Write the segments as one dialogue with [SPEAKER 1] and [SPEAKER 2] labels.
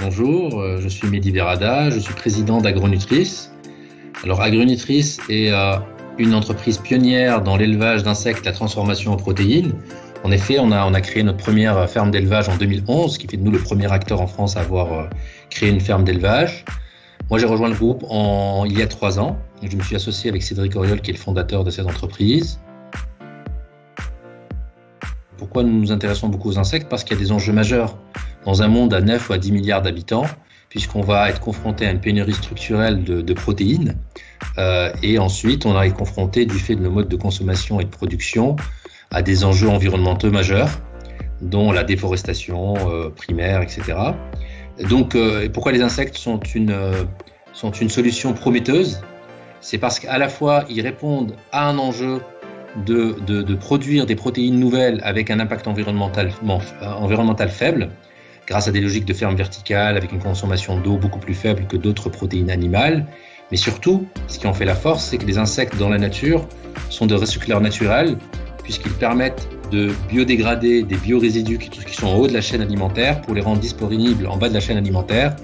[SPEAKER 1] Bonjour, je suis Mehdi Berada, je suis président d'Agronutris. Alors Agronutris est une entreprise pionnière dans l'élevage d'insectes, la transformation en protéines. En effet, on a créé notre première ferme d'élevage en 2011, ce qui fait de nous le premier acteur en France à avoir créé une ferme d'élevage. Moi, j'ai rejoint le groupe il y a 3 ans. Je me suis associé avec Cédric Auriol, qui est le fondateur de cette entreprise. Pourquoi nous nous intéressons beaucoup aux insectes? Parce qu'il y a des enjeux majeurs dans un monde à 9 ou à 10 milliards d'habitants, puisqu'on va être confronté à une pénurie structurelle de protéines. Et ensuite, on va être confronté, du fait de nos modes de consommation et de production, à des enjeux environnementaux majeurs, dont la déforestation primaire, etc. Donc, pourquoi les insectes sont une solution prometteuse? C'est parce qu'à la fois, ils répondent à un enjeu de produire des protéines nouvelles avec un impact environnemental faible, grâce à des logiques de ferme verticale avec une consommation d'eau beaucoup plus faible que d'autres protéines animales. Mais surtout, ce qui en fait la force, c'est que les insectes dans la nature sont des recycleurs naturels, puisqu'ils permettent de biodégrader des biorésidus qui sont en haut de la chaîne alimentaire pour les rendre disponibles en bas de la chaîne alimentaire.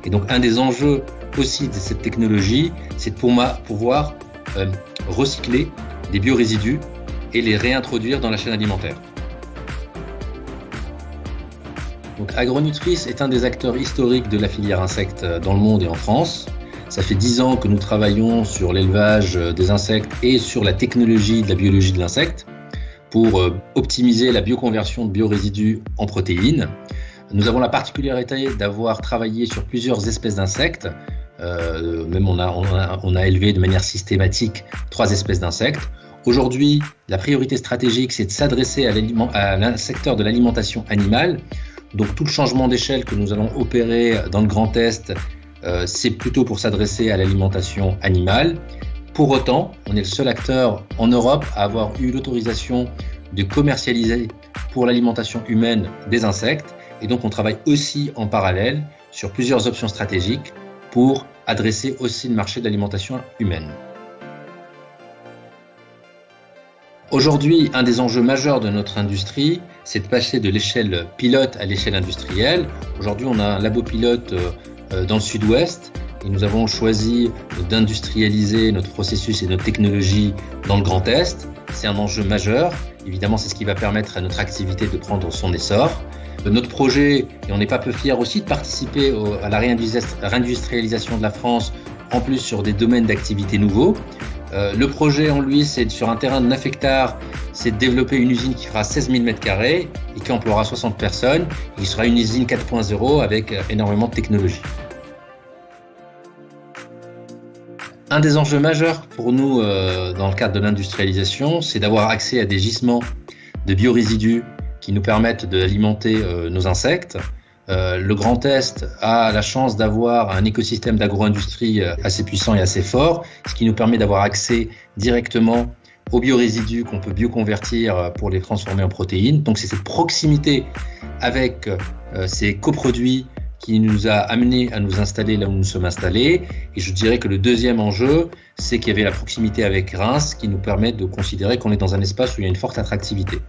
[SPEAKER 1] Et donc un des enjeux aussi de cette technologie, c'est de pouvoir recycler des biorésidus et les réintroduire dans la chaîne alimentaire. Donc Agronutris est un des acteurs historiques de la filière insectes dans le monde et en France. Ça fait 10 ans que nous travaillons sur l'élevage des insectes et sur la technologie de la biologie de l'insecte pour optimiser la bioconversion de biorésidus en protéines. Nous avons la particularité d'avoir travaillé sur plusieurs espèces d'insectes. Même on a élevé de manière systématique 3 espèces d'insectes. Aujourd'hui, la priorité stratégique, c'est de s'adresser à un secteur de l'alimentation animale. Donc tout le changement d'échelle que nous allons opérer dans le Grand Est, c'est plutôt pour s'adresser à l'alimentation animale. Pour autant, on est le seul acteur en Europe à avoir eu l'autorisation de commercialiser pour l'alimentation humaine des insectes. Et donc on travaille aussi en parallèle sur plusieurs options stratégiques pour adresser aussi le marché de l'alimentation humaine. Aujourd'hui, un des enjeux majeurs de notre industrie, c'est de passer de l'échelle pilote à l'échelle industrielle. Aujourd'hui, on a un labo pilote dans le sud-ouest et nous avons choisi d'industrialiser notre processus et notre technologie dans le Grand Est. C'est un enjeu majeur. Évidemment, c'est ce qui va permettre à notre activité de prendre son essor. Notre projet, et on n'est pas peu fiers aussi de participer à la réindustrialisation de la France, en plus sur des domaines d'activité nouveaux. Le projet en lui, c'est sur un terrain de 9 hectares, c'est de développer une usine qui fera 16 000 m² et qui emploiera 60 personnes. Il sera une usine 4.0 avec énormément de technologie. Un des enjeux majeurs pour nous dans le cadre de l'industrialisation, c'est d'avoir accès à des gisements de biorésidus qui nous permettent d'alimenter nos insectes. Le Grand Est a la chance d'avoir un écosystème d'agro-industrie assez puissant et assez fort, ce qui nous permet d'avoir accès directement aux biorésidus qu'on peut bioconvertir pour les transformer en protéines. Donc c'est cette proximité avec ces coproduits qui nous a amené à nous installer là où nous sommes installés. Et je dirais que le deuxième enjeu, c'est qu'il y avait la proximité avec Reims qui nous permet de considérer qu'on est dans un espace où il y a une forte attractivité.